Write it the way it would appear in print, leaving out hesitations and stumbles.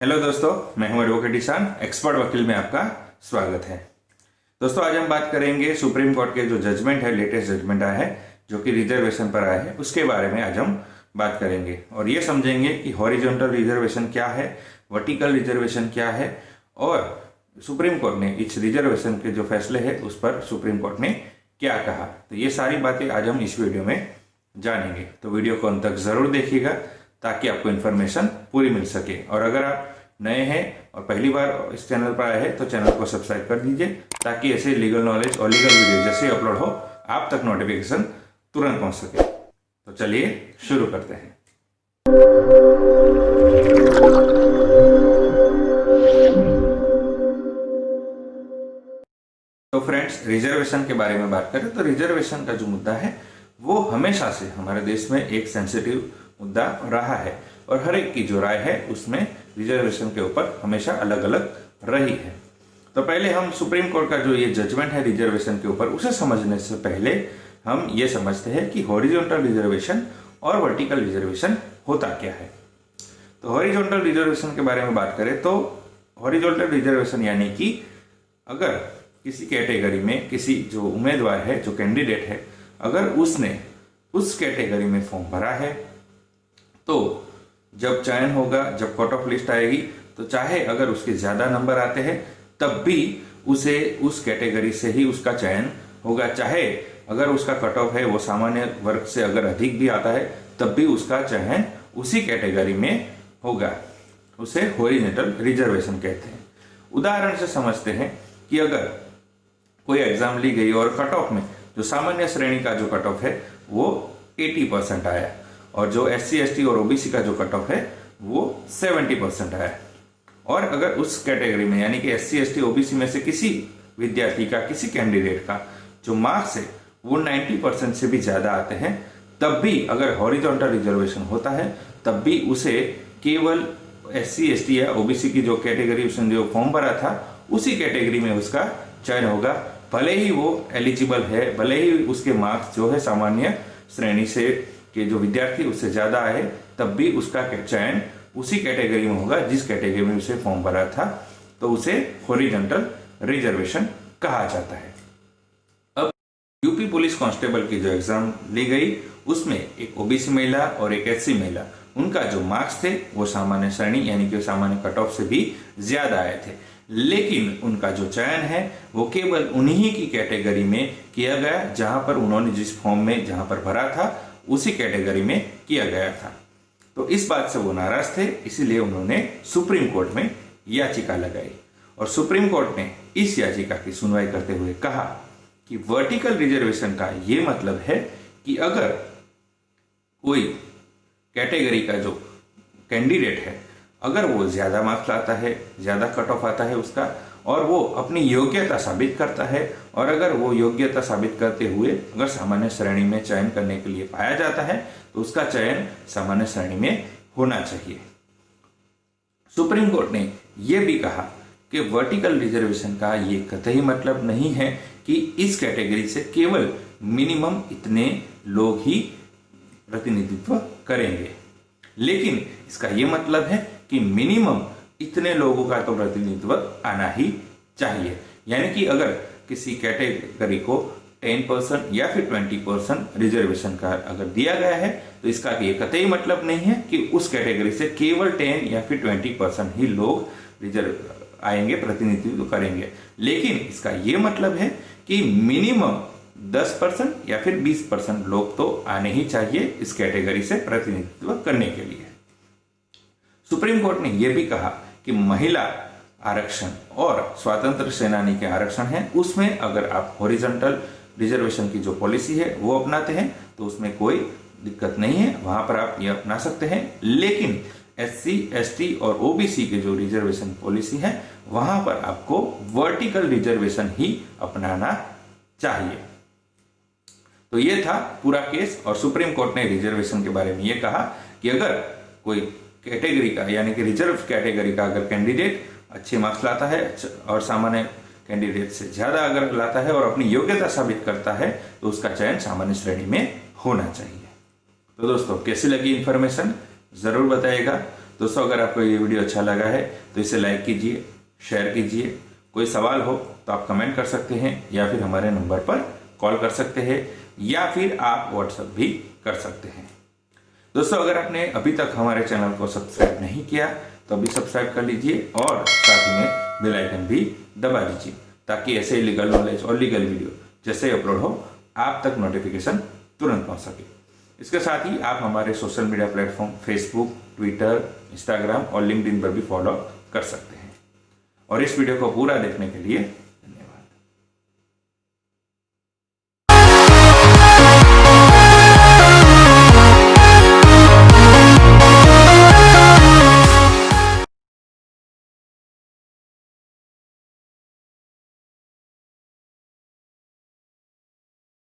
Hello दोस्तों, मैं हूं एडवोकेट ईशान, एक्सपर्ट वकील में आपका स्वागत है। दोस्तों, आज हम बात करेंगे सुप्रीम कोर्ट के जो जजमेंट है, लेटेस्ट जजमेंट आया है जो कि रिजर्वेशन पर आया है, उसके बारे में आज हम बात करेंगे और ये समझेंगे कि हॉरिजॉन्टल रिजर्वेशन क्या है, वर्टिकल रिजर्वेशन क्या है और सुप्रीम कोर्ट ने इस रिजर्वेशन के जो फैसले है उस पर सुप्रीम कोर्ट ने क्या कहा। तो ये सारी बातें आज हम इस वीडियो में जानेंगे, तो वीडियो को अंत तक जरूर देखिएगा ताकि आपको इन्फॉर्मेशन पूरी मिल सके। और अगर आप नए हैं और पहली बार इस चैनल पर आए हैं तो चैनल को सब्सक्राइब कर दीजिए ताकि ऐसे लीगल नॉलेज और लीगल वीडियो जैसे अपलोड हो आप तक नोटिफिकेशन तुरंत पहुंच सके। तो चलिए शुरू करते हैं। तो फ्रेंड्स, रिजर्वेशन के बारे में बात करें तो रिजर्वेशन का जो मुद्दा है वो हमेशा से हमारे देश में एक सेंसिटिव मुद्दा रहा है और हर एक की जो राय है उसमें रिजर्वेशन के ऊपर हमेशा अलग अलग रही है। तो पहले हम सुप्रीम कोर्ट का जो ये जजमेंट है रिजर्वेशन के ऊपर, उसे समझने से पहले हम ये समझते हैं कि हॉरिजॉन्टल रिजर्वेशन और वर्टिकल रिजर्वेशन होता क्या है। तो हॉरिजॉन्टल रिजर्वेशन के बारे में बात करें तो हॉरिजॉन्टल रिजर्वेशन यानी कि अगर किसी कैटेगरी में किसी जो उम्मीदवार है, जो कैंडिडेट है, अगर उसने उस कैटेगरी में फॉर्म भरा है तो जब चयन होगा, जब कट ऑफ लिस्ट आएगी, तो चाहे अगर उसके ज्यादा नंबर आते हैं तब भी उसे उस कैटेगरी से ही उसका चयन होगा। चाहे अगर उसका कट ऑफ है वो सामान्य वर्ग से अगर अधिक भी आता है तब भी उसका चयन उसी कैटेगरी में होगा। उसे हॉरिजॉन्टल रिजर्वेशन कहते हैं। उदाहरण से समझते हैं कि अगर कोई एग्जाम ली गई और कट ऑफ में जो सामान्य श्रेणी का जो कट ऑफ है वो 80% आया और जो SC ST और OBC का जो कट ऑफ है वो 70% आया, और अगर उस कैटेगरी में यानी कि SC ST OBC में से किसी विद्यार्थी का, किसी कैंडिडेट का जो मार्क्स है वो 90% से भी ज्यादा आते हैं, तब भी अगर हॉरिजॉन्टल रिजर्वेशन होता है तब भी उसे केवल SC ST या OBC की जो कैटेगरी उसने जो फॉर्म भरा था उसी कैटेगरी में उसका चयन होगा। भले ही वो एलिजिबल है, भले ही उसके मार्क्स जो है सामान्य श्रेणी से के जो विद्यार्थी उससे ज्यादा आए, तब भी उसका चयन उसी कैटेगरी में होगा जिस कैटेगरी में उसे फॉर्म भरा था। तो उसे हॉरिजॉन्टल रिजर्वेशन कहा जाता है। अब यूपी पुलिस कांस्टेबल की जो एग्जाम ली गई उसमें एक OBC महिला और एक SC महिला, उनका जो मार्क्स थे वो सामान्य श्रेणी यानी कि सामान्य कट ऑफ से भी ज्यादा आए थे, लेकिन उनका जो चयन है वो केवल उन्हीं की कैटेगरी में किया गया जहां पर उन्होंने जिस फॉर्म में जहां पर भरा था उसी कैटेगरी में किया गया था। तो इस बात से वो नाराज थे, इसीलिए उन्होंने सुप्रीम कोर्ट में याचिका लगाई और सुप्रीम कोर्ट ने इस याचिका की सुनवाई करते हुए कहा कि वर्टिकल रिजर्वेशन का ये मतलब है कि अगर कोई कैटेगरी का जो कैंडिडेट है अगर वो ज्यादा मार्क्स लाता है, ज्यादा कट ऑफ आता है उसका, और वो अपनी योग्यता साबित करता है, और अगर वो योग्यता साबित करते हुए अगर सामान्य श्रेणी में चयन करने के लिए पाया जाता है तो उसका चयन सामान्य श्रेणी में होना चाहिए। सुप्रीम कोर्ट ने यह भी कहा कि वर्टिकल रिजर्वेशन का ये कतई मतलब नहीं है कि इस कैटेगरी से केवल मिनिमम इतने लोग ही प्रतिनिधित्व करेंगे, लेकिन इसका यह मतलब है कि मिनिमम इतने लोगों का तो प्रतिनिधित्व आना ही चाहिए। यानी कि अगर किसी कैटेगरी को 10% या फिर 20% रिजर्वेशन का अगर दिया गया है तो इसका ये कतई मतलब नहीं है कि उस कैटेगरी से केवल 10 या फिर 20% ही लोग रिजर्व आएंगे, प्रतिनिधित्व करेंगे, लेकिन इसका ये मतलब है कि मिनिमम 10% या फिर 20% लोग तो आने ही चाहिए इस कैटेगरी से प्रतिनिधित्व करने के लिए। सुप्रीम कोर्ट ने यह भी कहा कि महिला आरक्षण और स्वतंत्र सेनानी के आरक्षण है, उसमें अगर आप हॉरिजॉन्टल रिजर्वेशन की जो पॉलिसी है वो अपनाते हैं तो उसमें कोई दिक्कत नहीं है, वहां पर आप ये अपना सकते हैं। लेकिन SC ST और OBC के जो रिजर्वेशन पॉलिसी है वहां पर आपको वर्टिकल रिजर्वेशन ही अपनाना चाहिए। तो ये था पूरा केस और सुप्रीम कोर्ट ने रिजर्वेशन के बारे में ये कहा कि अगर कोई कैटेगरी का यानी कि रिजर्व कैटेगरी का अगर कैंडिडेट अच्छे मार्क्स लाता है और सामान्य कैंडिडेट से ज्यादा अगर लाता है और अपनी योग्यता साबित करता है तो उसका चयन सामान्य श्रेणी में होना चाहिए। तो दोस्तों, कैसी लगी इंफॉर्मेशन जरूर बताइएगा दोस्तों अगर आपको ये वीडियो अच्छा लगा है तो इसे लाइक कीजिए, शेयर कीजिए। कोई सवाल हो तो आप कमेंट कर सकते हैं या फिर हमारे नंबर पर कॉल कर सकते हैं या फिर आप व्हाट्सएप भी कर सकते हैं। दोस्तों अगर आपने अभी तक हमारे चैनल को सब्सक्राइब नहीं किया तो अभी सब्सक्राइब कर लीजिए और साथ ही में बेल आइकन भी दबा दीजिए ताकि ऐसे लीगल नॉलेज और लीगल वीडियो जैसे अपलोड हो आप तक नोटिफिकेशन तुरंत पहुंच सके। इसके साथ ही आप हमारे social media platform Facebook, Twitter, Instagram और लिंक्डइन पर भी फॉलो कर सकते हैं। और इस वीडियो को पूरा देखने के लिए